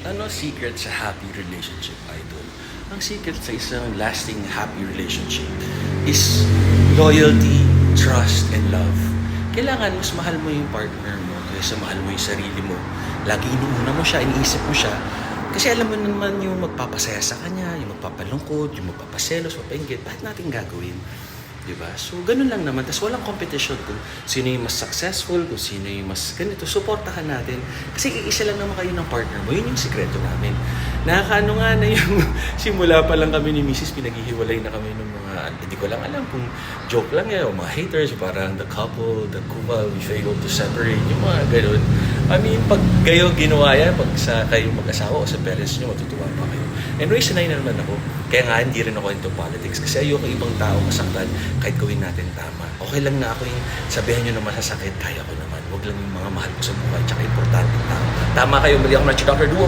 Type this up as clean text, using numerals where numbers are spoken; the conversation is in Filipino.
Ano secret sa happy relationship, idol? Ang secret sa isang lasting happy relationship is loyalty, trust, and love. Kailangan mas mahal mo yung partner mo kaysa mahal mo yung sarili mo. Lagi inuuna mo siya, iniisip mo siya. Kasi alam mo naman yung magpapasaya sa kanya, yung magpapalungkot, yung magpapaselos, mapainggit, bakit natin gagawin? Diba? So, ganun lang naman. Tapos walang competition kung sino yung mas successful, kung sino yung mas ganito. Suportahan natin. Kasi iisa lang naman kayo ng partner mo. Yun yung sikreto namin. Nakakaano nga na yung simula pa lang kami ni Mrs. Pinaghihiwalay na kami ng mga, hindi ko lang alam kung joke lang yan, o mga haters, parang the couple, the couple, we fail to separate, yung mga ganun. I mean, pag kayo ginawa yan, pag sa kayo mag-asawa o sa parents nyo, matutuwa pa kayo. Anyway, sanay na naman ako. Kaya nga, hindi rin ako into politics. Kasi ayoko ibang tao masaktan kahit gawin natin tama. Okay lang na ako yung sabihan nyo na masasakit, kaya ko naman. Huwag lang yung mga mahal ko sa buhay, tsaka importante tao. Tama kayo, mali ako na Dr. Duo.